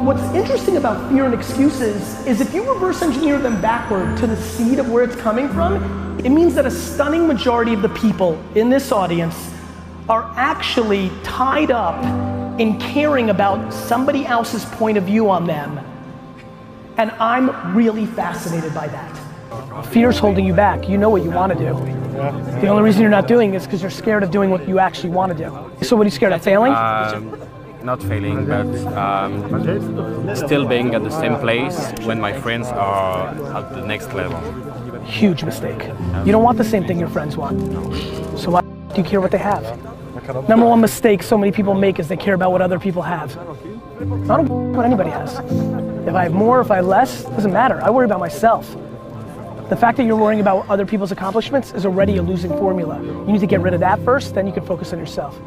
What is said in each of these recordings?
what's interesting about fear and excuses is if you reverse engineer them backward to the seed of where it's coming from, it means that a stunning majority of the people in this audience are actually tied up in caring about somebody else's point of view on them. And I'm really fascinated by that. Fear's holding you back. You know what you want to do. The only reason you're not doing it is because you're scared of doing what you actually want to do. So what are you scared of, failing? Not failing, but still being at the same place when my friends are at the next level. Huge mistake. You don't want the same thing your friends want. So why do you care what they have? Number one mistake so many people make is they care about what other people have. I don't care what anybody has. If I have more, if I have less, doesn't matter. I worry about myself. The fact that you're worrying about other people's accomplishments is already a losing formula. You need to get rid of that first, then you can focus on yourself.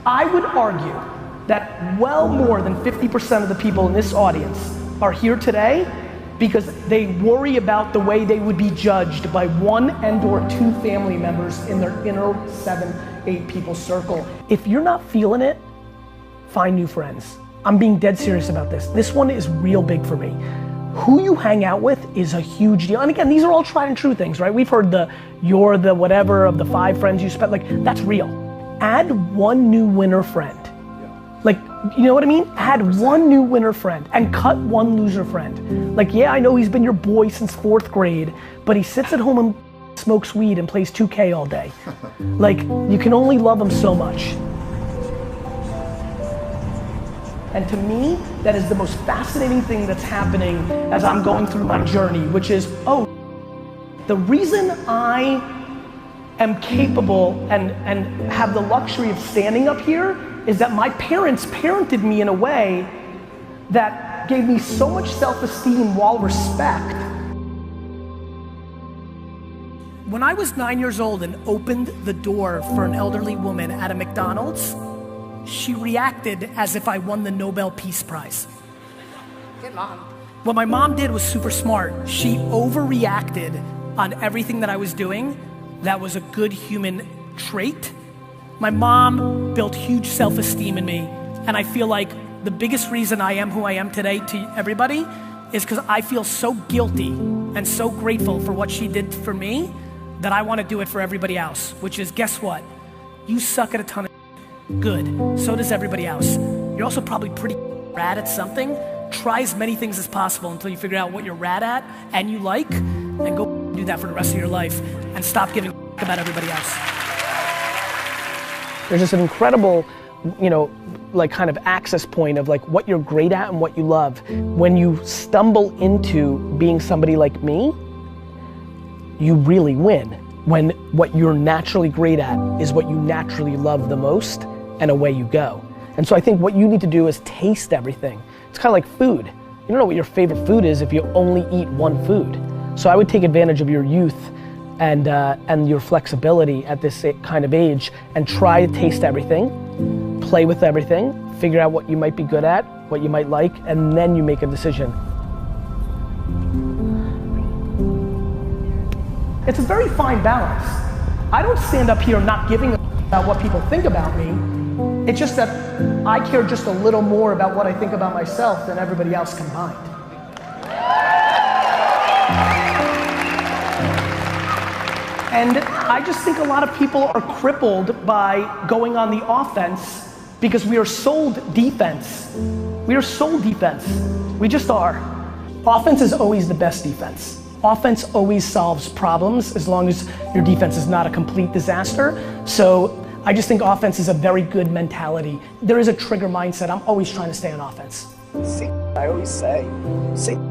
I would argue that well more than 50% of the people in this audience are here today because they worry about the way they would be judged by one and/or two family members in their inner 7, 8 people circle. If you're not feeling it, find new friends. I'm being dead serious about this. This one is real big for me. Who you hang out with is a huge deal. And again, these are all tried and true things, right? We've heard you're the whatever of the 5 friends you spent, like that's real. Add one new winner friend. Like, you know what I mean? Add one new winner friend and cut one loser friend. Like, yeah, I know he's been your boy since 4th grade, but he sits at home and smokes weed and plays 2K all day. Like, you can only love him so much. And to me, that is the most fascinating thing that's happening as I'm going through my journey, which is, oh, the reason I am capable and have the luxury of standing up here is that my parents parented me in a way that gave me so much self-esteem while respect. When I was 9 years old and opened the door for an elderly woman at a McDonald's, she reacted as if I won the Nobel Peace Prize. Good mom. What my mom did was super smart. She overreacted on everything that I was doing. That was a good human trait. My mom built huge self-esteem in me, and I feel like the biggest reason I am who I am today to everybody is because I feel so guilty and so grateful for what she did for me that I want to do it for everybody else, which is, guess what? You suck at a ton of good, so does everybody else. You're also probably pretty rad at something. Try as many things as possible until you figure out what you're rad at and you like, and go do that for the rest of your life and stop giving about everybody else. There's just an incredible, like kind of access point of like what you're great at and what you love. When you stumble into being somebody like me, you really win. When what you're naturally great at is what you naturally love the most, and away you go. And so I think what you need to do is taste everything. It's kind of like food. You don't know what your favorite food is if you only eat one food. So I would take advantage of your youth and your flexibility at this kind of age and try to taste everything, play with everything, figure out what you might be good at, what you might like, and then you make a decision. It's a very fine balance. I don't stand up here not giving a about what people think about me. It's just that I care just a little more about what I think about myself than everybody else combined. And I just think a lot of people are crippled by going on the offense because we are sold defense. We are sold defense. We just are. Offense is always the best defense. Offense always solves problems as long as your defense is not a complete disaster. So I just think offense is a very good mentality. There is a trigger mindset. I'm always trying to stay on offense. See, I always say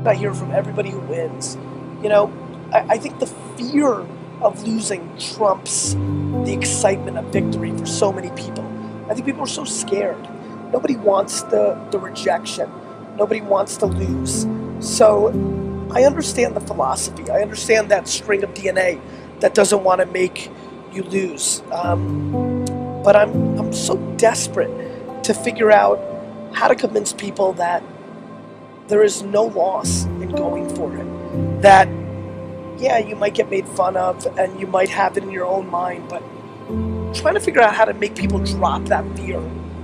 I hear from everybody who wins. I think the fear of losing trumps the excitement of victory for so many people. I think people are so scared. Nobody wants the rejection. Nobody wants to lose. So I understand the philosophy. I understand that string of DNA that doesn't want to make you lose. But I'm so desperate to figure out how to convince people that there is no loss in going for it. That, yeah, you might get made fun of and you might have it in your own mind, but trying to figure out how to make people drop that fear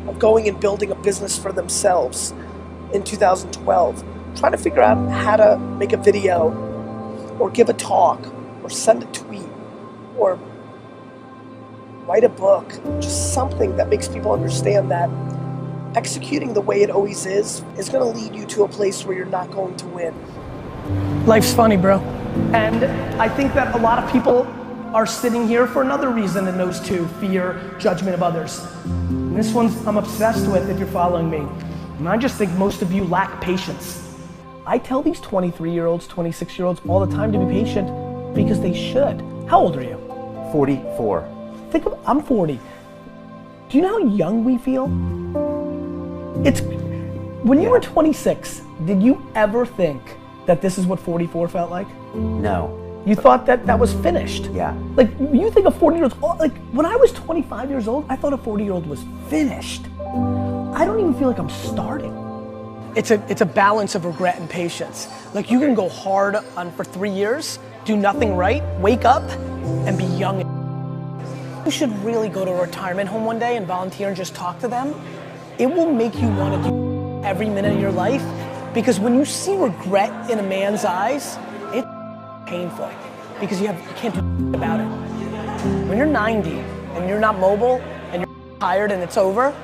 of going and building a business for themselves in 2012, trying to figure out how to make a video or give a talk or send a tweet or write a book, just something that makes people understand that executing the way it always is going to lead you to a place where you're not going to win. Life's funny, bro. And I think that a lot of people are sitting here for another reason than those two: fear, judgment of others. And this one's I'm obsessed with if you're following me. And I just think most of you lack patience. I tell these 23-year-olds, 26-year-olds all the time to be patient because they should. How old are you? 44. Think of, I'm 40. Do you know how young we feel? It's, when you were 26, did you ever think that this is what 44 felt like? No. You thought that that was finished. Yeah. Like, you think a 40-year-old, like, when I was 25 years old, I thought a 40-year-old was finished. I don't even feel like I'm starting. It's a balance of regret and patience. Like, you can go hard on for 3 years, do nothing right, wake up, and be young. You should really go to a retirement home one day and volunteer and just talk to them. It will make you want to do every minute of your life, because when you see regret in a man's eyes, it's painful because you can't do about it. When you're 90 and you're not mobile and you're tired and it's over,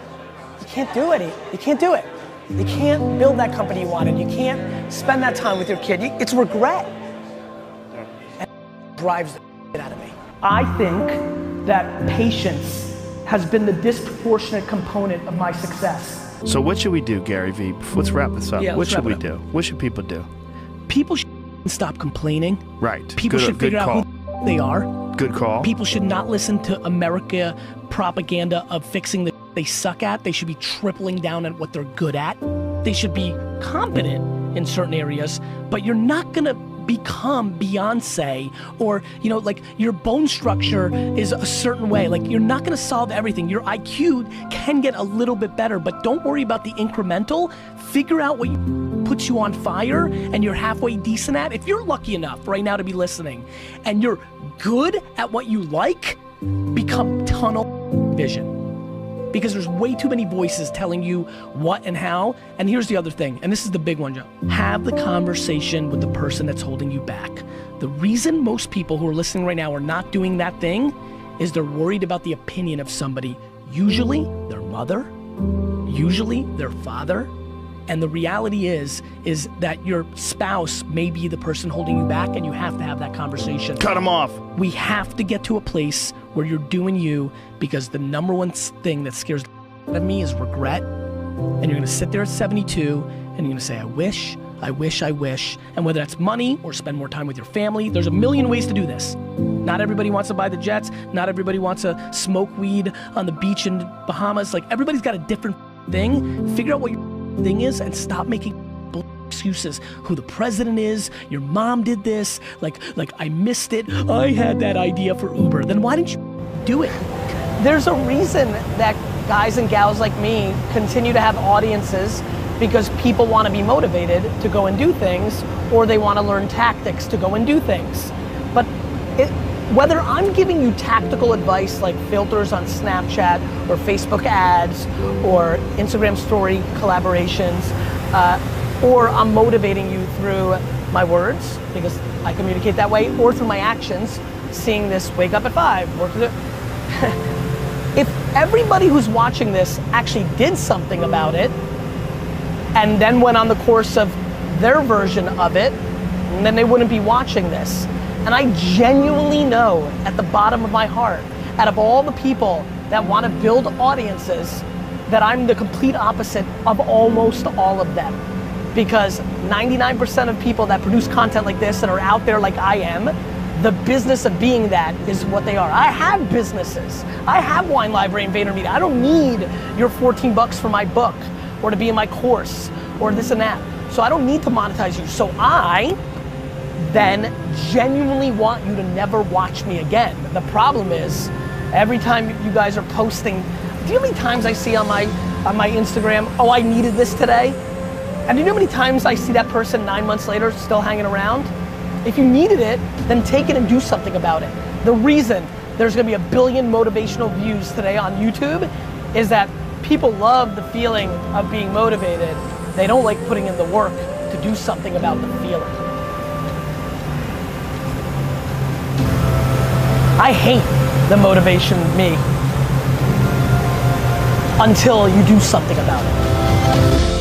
you can't do it. You can't do it. You can't build that company you wanted. You can't spend that time with your kid. It's regret. And it drives the shit out of me. I think that patience has been the disproportionate component of my success. So what should we do, Gary Vee? Let's wrap this up. Yeah, what should we do? What should people do? People should stop complaining. Right. People should figure out who they are. Good call. People should not listen to America propaganda of fixing the they suck at. They should be tripling down at what they're good at. They should be competent in certain areas, but you're not gonna become Beyonce, or, you know, like, your bone structure is a certain way. Like, you're not gonna solve everything. Your IQ can get a little bit better, but don't worry about the incremental. Figure out what puts you on fire and you're halfway decent at. If you're lucky enough right now to be listening and you're good at what you like, become tunnel vision. Because there's way too many voices telling you what and how. And here's the other thing, and this is the big one, Joe. Have the conversation with the person that's holding you back. The reason most people who are listening right now are not doing that thing is they're worried about the opinion of somebody. Usually their mother, usually their father. And the reality is that your spouse may be the person holding you back, and you have to have that conversation. Cut them off. We have to get to a place where you're doing you, because the number one thing that scares out of me is regret. And you're gonna sit there at 72 and you're gonna say, I wish, I wish, I wish. And whether that's money or spend more time with your family, there's a million ways to do this. Not everybody wants to buy the jets. Not everybody wants to smoke weed on the beach in Bahamas. Like, everybody's got a different thing. Figure out what your thing is and stop making excuses. Who the president is, your mom did this, like I missed it, I had that idea for Uber. Then why didn't you do it? There's a reason that guys and gals like me continue to have audiences, because people want to be motivated to go and do things, or they want to learn tactics to go and do things. But whether I'm giving you tactical advice like filters on Snapchat or Facebook ads or Instagram story collaborations, or I'm motivating you through my words, because I communicate that way, or through my actions, seeing this wake up at 5, work with it. If everybody who's watching this actually did something about it, and then went on the course of their version of it, then they wouldn't be watching this. And I genuinely know at the bottom of my heart, out of all the people that want to build audiences, that I'm the complete opposite of almost all of them. Because 99% of people that produce content like this and are out there like I am, the business of being that is what they are. I have businesses. I have Wine Library and VaynerMedia. I don't need your 14 bucks for my book, or to be in my course, or this and that. So I don't need to monetize you. So I then genuinely want you to never watch me again. The problem is, every time you guys are posting, do you know how many times I see on my Instagram, oh, I needed this today? And do you know how many times I see that person 9 months later still hanging around? If you needed it, then take it and do something about it. The reason there's gonna be 1 billion motivational views today on YouTube is that People love the feeling of being motivated. They don't like putting in the work to do something about the feeling. I hate the motivation me until you do something about it.